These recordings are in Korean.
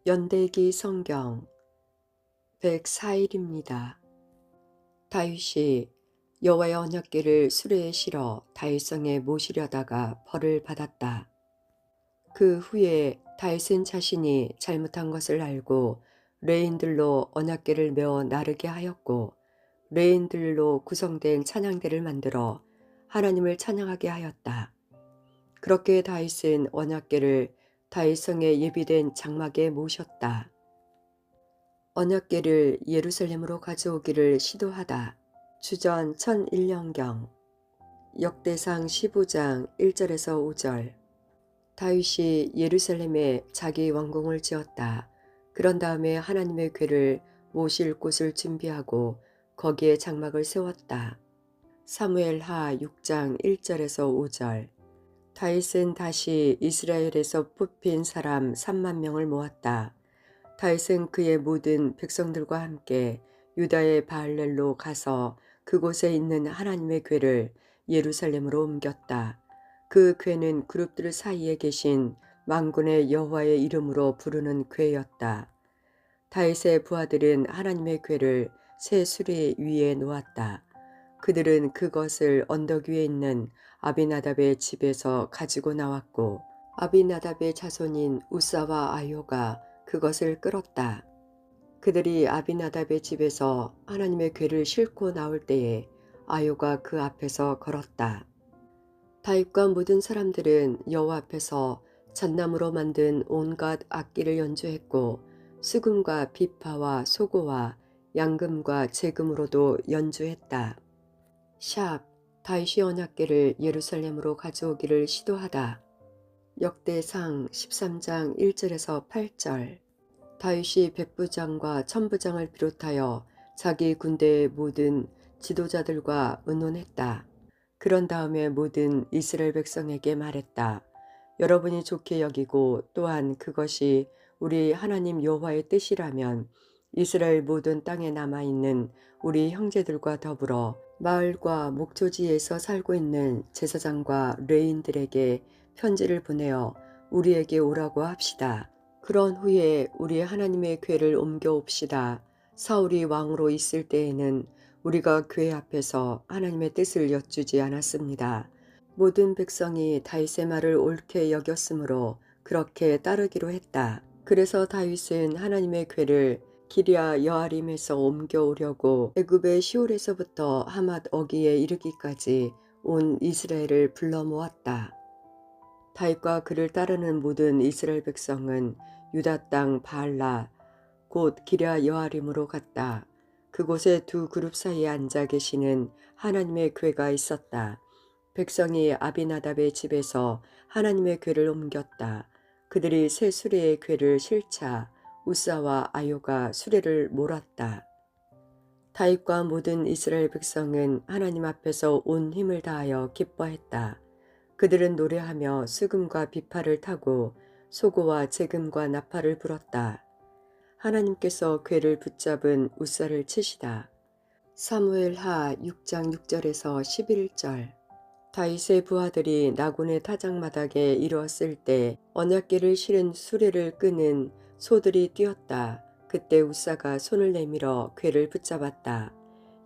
연대기 성경 104일입니다. 다윗이 여호와의 언약궤를 수레에 실어 다윗성에 모시려다가 벌을 받았다. 그 후에 다윗은 자신이 잘못한 것을 알고 레인들로 언약궤를 메어 나르게 하였고 레인들로 구성된 찬양대를 만들어 하나님을 찬양하게 하였다. 그렇게 다윗은 언약궤를 다윗성에 예비된 장막에 모셨다. 언약궤를 예루살렘으로 가져오기를 시도하다. 주전 1001년경 역대상 15장 1절에서 5절. 다윗이 예루살렘에 자기 왕궁을 지었다. 그런 다음에 하나님의 궤를 모실 곳을 준비하고 거기에 장막을 세웠다. 사무엘하 6장 1절에서 5절. 다윗은 다시 이스라엘에서 뽑힌 사람 3만 명을 모았다. 다윗은 그의 모든 백성들과 함께 유다의 바알렐로 가서 그곳에 있는 하나님의 궤를 예루살렘으로 옮겼다. 그 궤는 그룹들 사이에 계신 만군의 여호와의 이름으로 부르는 궤였다. 다윗의 부하들은 하나님의 궤를 새 수레 위에 놓았다. 그들은 그것을 언덕 위에 있는 아비나답의 집에서 가지고 나왔고 아비나답의 자손인 우사와 아요가 그것을 끌었다. 그들이 아비나답의 집에서 하나님의 궤를 싣고 나올 때에 아요가 그 앞에서 걸었다. 다윗과 모든 사람들은 여호와 앞에서 잣나무로 만든 온갖 악기를 연주했고 수금과 비파와 소고와 양금과 재금으로도 연주했다. 샵 다윗이 언약궤를 예루살렘으로 가져오기를 시도하다. 역대상 13장 1절에서 8절. 다윗이 백부장과 천부장을 비롯하여 자기 군대의 모든 지도자들과 의논했다. 그런 다음에 모든 이스라엘 백성에게 말했다. 여러분이 좋게 여기고 또한 그것이 우리 하나님 여호와의 뜻이라면 이스라엘 모든 땅에 남아있는 우리 형제들과 더불어 마을과 목초지에서 살고 있는 제사장과 레인들에게 편지를 보내어 우리에게 오라고 합시다. 그런 후에 우리 하나님의 궤를 옮겨옵시다. 사울이 왕으로 있을 때에는 우리가 궤 앞에서 하나님의 뜻을 여쭈지 않았습니다. 모든 백성이 다윗의 말을 옳게 여겼으므로 그렇게 따르기로 했다. 그래서 다윗은 하나님의 궤를 기럇 여아림에서 옮겨오려고 애굽의 시올에서부터 하맛 어기에 이르기까지 온 이스라엘을 불러 모았다. 다윗과 그를 따르는 모든 이스라엘 백성은 유다 땅 바알라 곧 기럇 여아림으로 갔다. 그곳에 두 그룹 사이에 앉아 계시는 하나님의 궤가 있었다. 백성이 아비나답의 집에서 하나님의 궤를 옮겼다. 그들이 새 수레의 궤를 실차 우사와 아요가 수레를 몰았다. 다윗과 모든 이스라엘 백성은 하나님 앞에서 온 힘을 다하여 기뻐했다. 그들은 노래하며 수금과 비파를 타고 소고와 재금과 나팔을 불었다. 하나님께서 궤를 붙잡은 우사를 치시다. 사무엘하 6장 6절에서 11절. 다윗의 부하들이 나군의 타작마당에 이르렀을 때 언약궤를 실은 수레를 끄는 소들이 뛰었다. 그때 우사가 손을 내밀어 궤를 붙잡았다.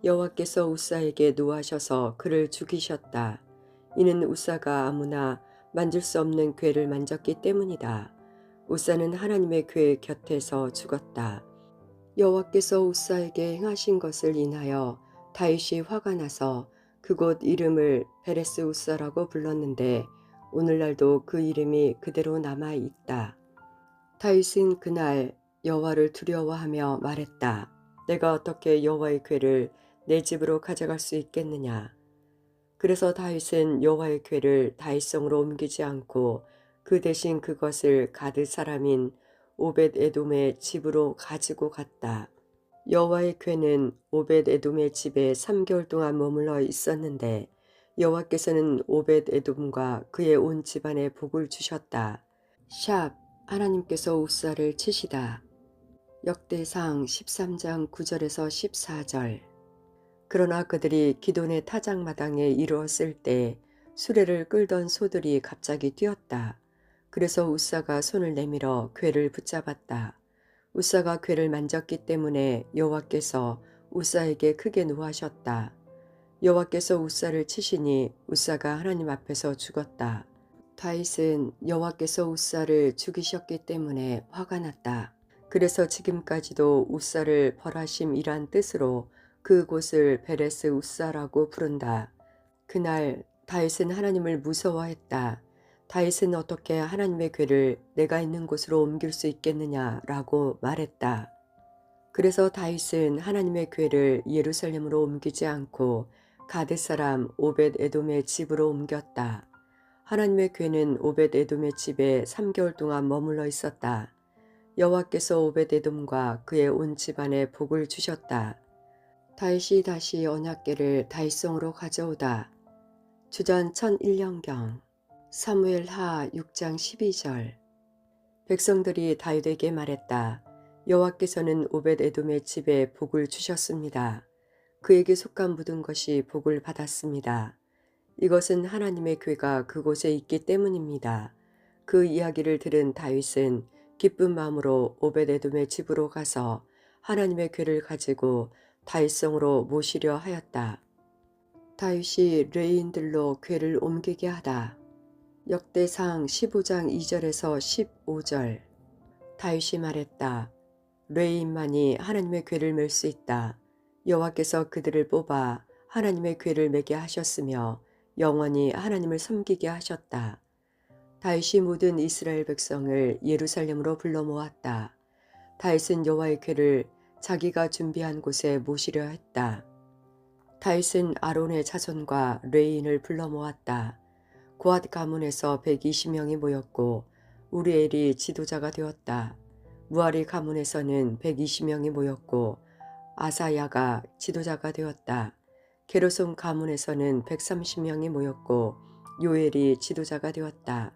여호와께서 우사에게 노하셔서 그를 죽이셨다. 이는 우사가 아무나 만질 수 없는 궤를 만졌기 때문이다. 우사는 하나님의 궤 곁에서 죽었다. 여호와께서 우사에게 행하신 것을 인하여 다윗이 화가 나서 그곳 이름을 베레스 우사라고 불렀는데 오늘날도 그 이름이 그대로 남아 있다. 다윗은 그날 여호와를 두려워하며 말했다. 내가 어떻게 여호와의 궤를 내 집으로 가져갈 수 있겠느냐. 그래서 다윗은 여호와의 궤를 다윗성으로 옮기지 않고 그 대신 그것을 가드 사람인 오벳 에돔의 집으로 가지고 갔다. 여호와의 궤는 오벳 에돔의 집에 3개월 동안 머물러 있었는데 여호와께서는 오벳 에돔과 그의 온 집안에 복을 주셨다. 샵 하나님께서 우사를 치시다. 역대상 13장 9절에서 14절. 그러나 그들이 기돈의 타작마당에 이르렀을 때 수레를 끌던 소들이 갑자기 뛰었다. 그래서 우사가 손을 내밀어 궤를 붙잡았다. 우사가 궤를 만졌기 때문에 여호와께서 우사에게 크게 노하셨다. 여호와께서 우사를 치시니 우사가 하나님 앞에서 죽었다. 다윗은 여호와께서 우사를 죽이셨기 때문에 화가 났다. 그래서 지금까지도 우사를 벌하심이란 뜻으로 그곳을 베레스 우사라고 부른다. 그날 다윗은 하나님을 무서워했다. 다윗은 어떻게 하나님의 궤를 내가 있는 곳으로 옮길 수 있겠느냐라고 말했다. 그래서 다윗은 하나님의 궤를 예루살렘으로 옮기지 않고 가드 사람 오벳 에돔의 집으로 옮겼다. 하나님의 궤는 오벳 에돔의 집에 3개월 동안 머물러 있었다. 여호와께서 오벳 에돔과 그의 온 집안에 복을 주셨다. 다윗이 다시 언약궤를 다윗성으로 가져오다. 주전 1001년경 사무엘하 6장 12절. 백성들이 다윗에게 말했다. 여호와께서는 오벳 에돔의 집에 복을 주셨습니다. 그에게 속한 모든 것이 복을 받았습니다. 이것은 하나님의 궤가 그곳에 있기 때문입니다. 그 이야기를 들은 다윗은 기쁜 마음으로 오벳 에돔의 집으로 가서 하나님의 궤를 가지고 다윗성으로 모시려 하였다. 다윗이 레위인들로 궤를 옮기게 하다. 역대상 15장 2절에서 15절. 다윗이 말했다. 레위인만이 하나님의 궤를 맬 수 있다. 여호와께서 그들을 뽑아 하나님의 궤를 매게 하셨으며 영원히 하나님을 섬기게 하셨다. 다윗이 모든 이스라엘 백성을 예루살렘으로 불러 모았다. 다윗은 여호와의 궤를 자기가 준비한 곳에 모시려 했다. 다윗은 아론의 자손과 레위인을 불러 모았다. 고앗 가문에서 120명이 모였고 우리엘이 지도자가 되었다. 무아리 가문에서는 120명이 모였고 아사야가 지도자가 되었다. 게르손 가문에서는 130명이 모였고 요엘이 지도자가 되었다.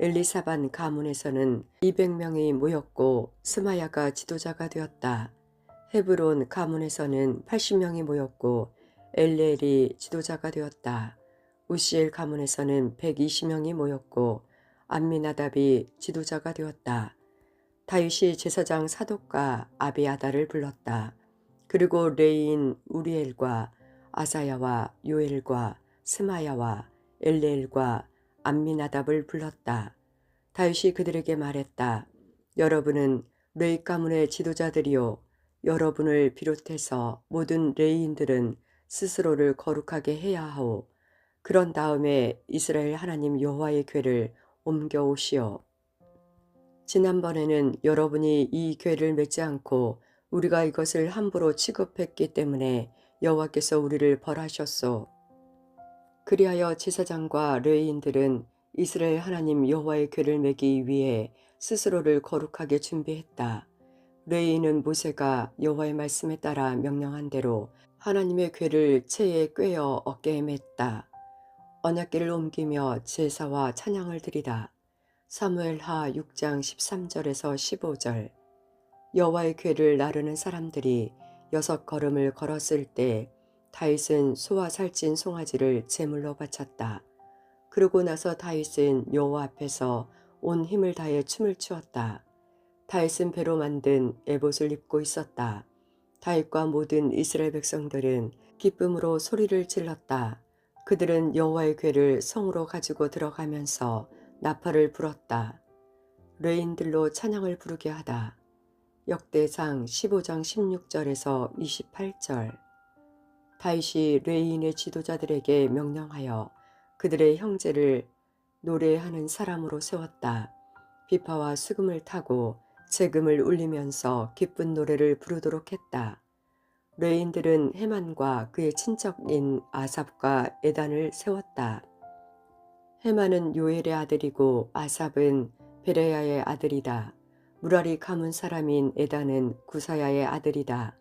엘리사반 가문에서는 200명이 모였고 스마야가 지도자가 되었다. 헤브론 가문에서는 80명이 모였고 엘레엘이 지도자가 되었다. 우시엘 가문에서는 120명이 모였고 암미나답이 지도자가 되었다. 다윗이 제사장 사독과 아비아다를 불렀다. 그리고 레위인 우리엘과 아사야와 요엘과 스마야와 엘레엘과 암미나답을 불렀다. 다윗이 그들에게 말했다. 여러분은 레위 가문의 지도자들이요. 여러분을 비롯해서 모든 레위인들은 스스로를 거룩하게 해야 하오. 그런 다음에 이스라엘 하나님 여호와의 궤를 옮겨 오시오. 지난번에는 여러분이 이 궤를 맺지 않고 우리가 이것을 함부로 취급했기 때문에 여호와께서 우리를 벌하셨소. 그리하여 제사장과 레위인들은 이스라엘 하나님 여호와의 궤를 매기 위해 스스로를 거룩하게 준비했다. 레위인은 모세가 여호와의 말씀에 따라 명령한 대로 하나님의 궤를 채에 꿰어 어깨에 맸다. 언약궤를 옮기며 제사와 찬양을 드리다. 사무엘하 6장 13절에서 15절. 여호와의 궤를 나르는 사람들이 6걸음을 걸었을 때 다윗은 소와 살찐 송아지를 제물로 바쳤다. 그러고 나서 다윗은 여호와 앞에서 온 힘을 다해 춤을 추었다. 다윗은 배로 만든 에봇을 입고 있었다. 다윗과 모든 이스라엘 백성들은 기쁨으로 소리를 질렀다. 그들은 여호와의 궤를 성으로 가지고 들어가면서 나팔을 불었다. 레인들로 찬양을 부르게 하다. 역대상 15장 16절에서 28절. 다윗이 레위인의 지도자들에게 명령하여 그들의 형제를 노래하는 사람으로 세웠다. 비파와 수금을 타고 재금을 울리면서 기쁜 노래를 부르도록 했다. 레위인들은 헤만과 그의 친척인 아삽과 에단을 세웠다. 헤만은 요엘의 아들이고 아삽은 베레야의 아들이다. 무라리 가문 사람인 에단은 구사야의 아들이다.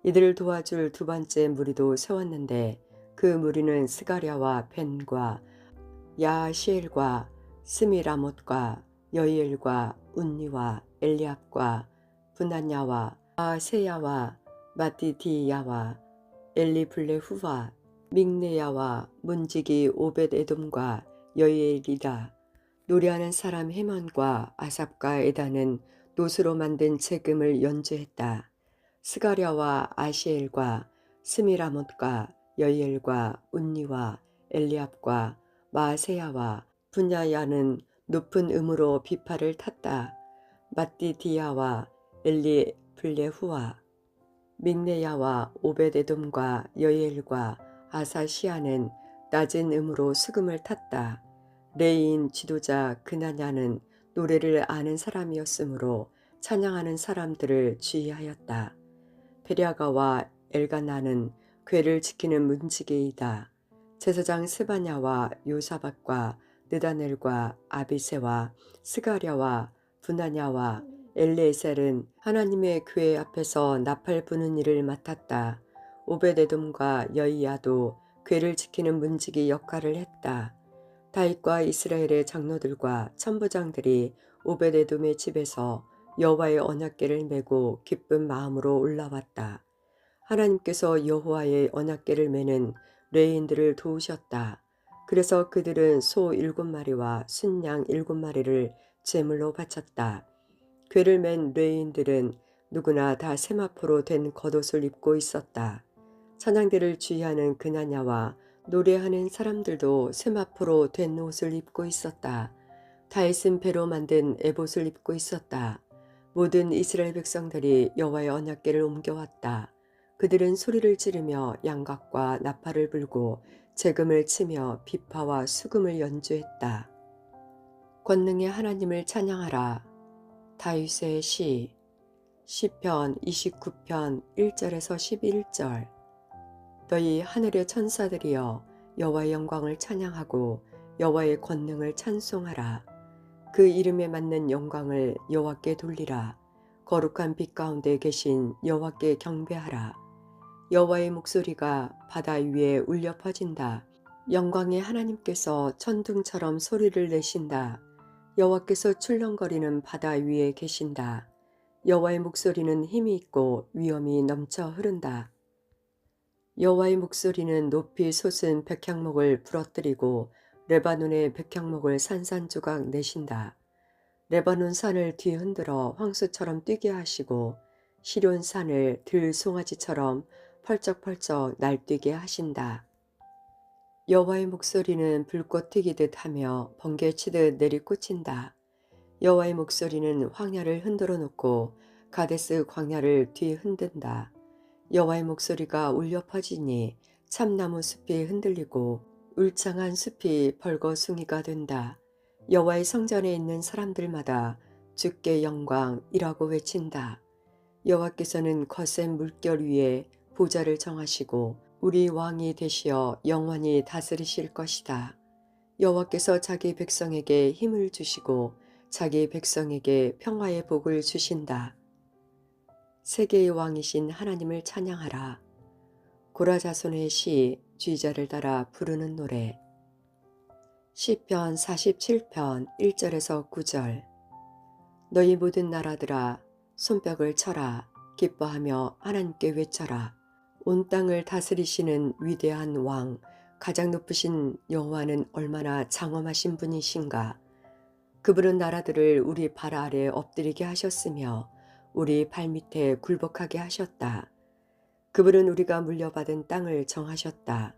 이들을 도와줄 두 번째 무리도 세웠는데 그 무리는 스가랴와 벤과 야시엘과 스미라못과 여이엘과 운니와 엘리압과 분한야와 아세야와 마티디야와 엘리블레후와 믹네야와 문지기 오벳 에돔과 여이엘이다. 노래하는 사람 헤만과 아삽과 에단은 노수로 만든 제금을 연주했다. 스가랴와 아시엘과 스미라못과 여이엘과 운니와 엘리압과 마세야와 분야야는 높은 음으로 비파를 탔다. 마띠디야와 엘리블레후와 믹네야와 오베데돔과 여이엘과 아사시아는 낮은 음으로 수금을 탔다. 레이인 지도자 그나냐는 노래를 아는 사람이었으므로 찬양하는 사람들을 주의하였다. 베랴가와 엘가나는 궤를 지키는 문지기이다. 제사장 스바냐와 요사박과 느다넬과 아비세와 스가랴와 분하냐와 엘리에셀은 하나님의 궤 앞에서 나팔 부는 일을 맡았다. 오베데돔과 여이야도 궤를 지키는 문지기 역할을 했다. 다윗과 이스라엘의 장로들과 천부장들이 오베데돔의 집에서 여호와의 언약궤를 메고 기쁜 마음으로 올라왔다. 하나님께서 여호와의 언약궤를 메는 레인들을 도우셨다. 그래서 그들은 소 7마리와 순양 7마리를 제물로 바쳤다. 궤를 맨 레인들은 누구나 다 세마포로 된 겉옷을 입고 있었다. 찬양대를 주의하는 그나냐와 노래하는 사람들도 세마포로 된 옷을 입고 있었다. 다윗은 배로 만든 에봇을 입고 있었다. 모든 이스라엘 백성들이 여호와의 언약궤를 옮겨왔다. 그들은 소리를 지르며 양각과 나팔을 불고 제금을 치며 비파와 수금을 연주했다. 권능의 하나님을 찬양하라. 다윗의 시 시편 29편 1절에서 11절. 너희 하늘의 천사들이여 여호와의 영광을 찬양하고 여호와의 권능을 찬송하라. 그 이름에 맞는 영광을 여호와께 돌리라. 거룩한 빛 가운데 계신 여호와께 경배하라. 여호와의 목소리가 바다 위에 울려 퍼진다. 영광의 하나님께서 천둥처럼 소리를 내신다. 여호와께서 출렁거리는 바다 위에 계신다. 여호와의 목소리는 힘이 있고 위엄이 넘쳐 흐른다. 여호와의 목소리는 높이 솟은 백향목을 부러뜨리고 레바논의 백향목을 산산조각 내신다. 레바논 산을 뒤흔들어 황소처럼 뛰게 하시고 시련 산을 들송아지처럼 펄쩍펄쩍 날뛰게 하신다. 여호와의 목소리는 불꽃 튀기듯 하며 번개치듯 내리꽂힌다. 여호와의 목소리는 황야를 흔들어 놓고 가데스 광야를 뒤흔든다. 여호와의 목소리가 울려 퍼지니 참나무 숲이 흔들리고 울창한 숲이 벌거숭이가 된다. 여호와의 성전에 있는 사람들마다 주께 영광이라고 외친다. 여호와께서는 거센 물결 위에 보좌를 정하시고 우리 왕이 되시어 영원히 다스리실 것이다. 여호와께서 자기 백성에게 힘을 주시고 자기 백성에게 평화의 복을 주신다. 세계의 왕이신 하나님을 찬양하라. 고라 자손의 시 쥐자를 따라 부르는 노래. 시편 47편 1절에서 9절. 너희 모든 나라들아 손뼉을 쳐라. 기뻐하며 하나님께 외쳐라. 온 땅을 다스리시는 위대한 왕 가장 높으신 여호와는 얼마나 장엄하신 분이신가. 그분은 나라들을 우리 발 아래 엎드리게 하셨으며 우리 발밑에 굴복하게 하셨다. 그분은 우리가 물려받은 땅을 정하셨다.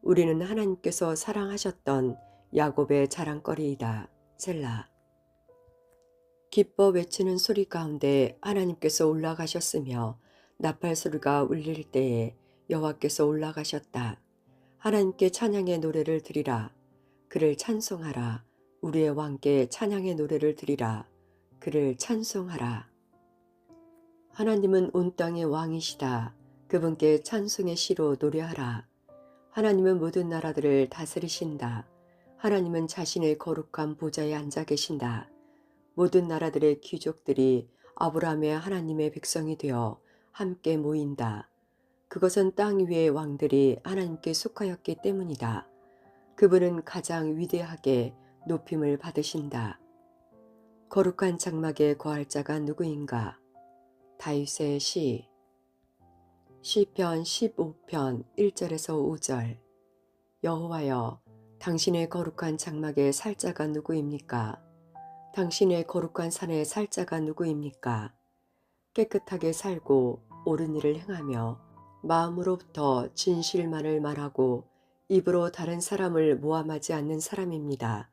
우리는 하나님께서 사랑하셨던 야곱의 자랑거리이다. 셀라. 기뻐 외치는 소리 가운데 하나님께서 올라가셨으며 나팔 소리가 울릴 때에 여호와께서 올라가셨다. 하나님께 찬양의 노래를 드리라. 그를 찬송하라. 우리의 왕께 찬양의 노래를 드리라. 그를 찬송하라. 하나님은 온 땅의 왕이시다. 그분께 찬송의 시로 노래하라. 하나님은 모든 나라들을 다스리신다. 하나님은 자신의 거룩한 보좌에 앉아 계신다. 모든 나라들의 귀족들이 아브라함의 하나님의 백성이 되어 함께 모인다. 그것은 땅 위의 왕들이 하나님께 속하였기 때문이다. 그분은 가장 위대하게 높임을 받으신다. 거룩한 장막에 거할 자가 누구인가? 다윗의 시 시편 15편 1절에서 5절. 여호와여, 당신의 거룩한 장막에 살 자가 누구입니까? 당신의 거룩한 산에 살 자가 누구입니까? 깨끗하게 살고 옳은 일을 행하며 마음으로부터 진실만을 말하고 입으로 다른 사람을 모함하지 않는 사람입니다.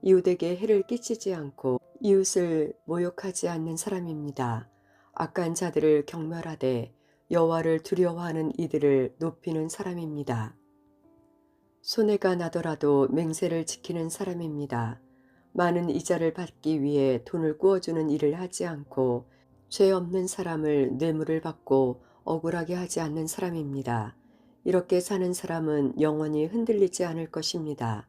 이웃에게 해를 끼치지 않고 이웃을 모욕하지 않는 사람입니다. 악한 자들을 경멸하되 여호와를 두려워하는 이들을 높이는 사람입니다. 손해가 나더라도 맹세를 지키는 사람입니다. 많은 이자를 받기 위해 돈을 꾸어주는 일을 하지 않고 죄 없는 사람을 뇌물을 받고 억울하게 하지 않는 사람입니다. 이렇게 사는 사람은 영원히 흔들리지 않을 것입니다.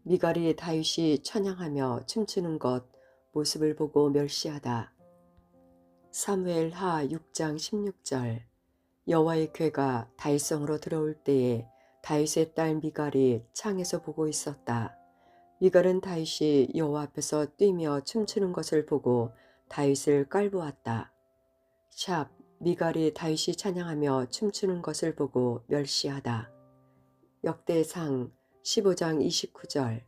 미갈이 다윗이 찬양하며 춤추는 것 모습을 보고 멸시하다. 사무엘 하 6장 16절. 여호와의 궤가 다윗성으로 들어올 때에 다윗의 딸 미갈이 창에서 보고 있었다. 미갈은 다윗이 여호와 앞에서 뛰며 춤추는 것을 보고 다윗을 깔보았다. 샵 미갈이 다윗이 찬양하며 춤추는 것을 보고 멸시하다. 역대상 15장 29절.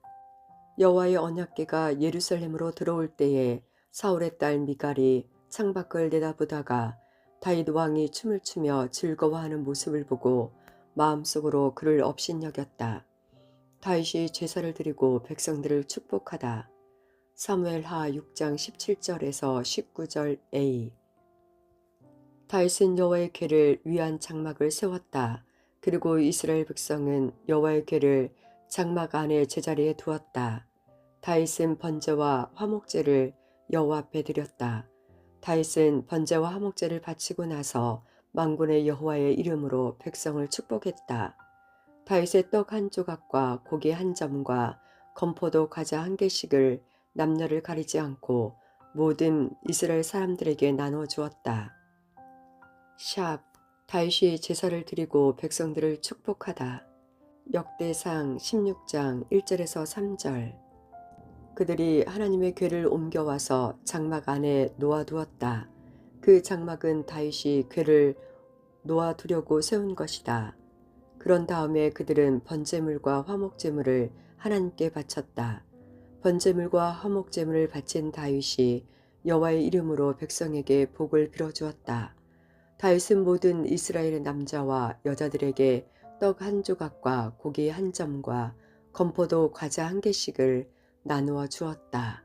여호와의 언약궤가 예루살렘으로 들어올 때에 사울의 딸 미갈이 창밖을 내다보다가 다윗 왕이 춤을 추며 즐거워하는 모습을 보고 마음속으로 그를 업신여겼다. 다윗이 제사를 드리고 백성들을 축복하다. 사무엘 하 6장 17절에서 19절 A. 다윗은 여호와의 궤를 위한 장막을 세웠다. 그리고 이스라엘 백성은 여호와의 궤를 장막 안에 제자리에 두었다. 다윗은 번제와 화목제를 여호와 앞에 드렸다. 다윗은 번제와 화목제를 바치고 나서 만군의 여호와의 이름으로 백성을 축복했다. 다윗의 떡 한 조각과 고기 한 점과 건포도 과자 한 개씩을 남녀를 가리지 않고 모든 이스라엘 사람들에게 나눠 주었다. 샵 다윗이 제사를 드리고 백성들을 축복하다. 역대상 16장 1절에서 3절. 그들이 하나님의 궤를 옮겨와서 장막 안에 놓아두었다. 그 장막은 다윗이 궤를 놓아두려고 세운 것이다. 그런 다음에 그들은 번제물과 화목제물을 하나님께 바쳤다. 번제물과 화목제물을 바친 다윗이 여호와의 이름으로 백성에게 복을 빌어주었다. 다윗은 모든 이스라엘의 남자와 여자들에게 떡 한 조각과 고기 한 점과 건포도 과자 한 개씩을 나누어 주었다.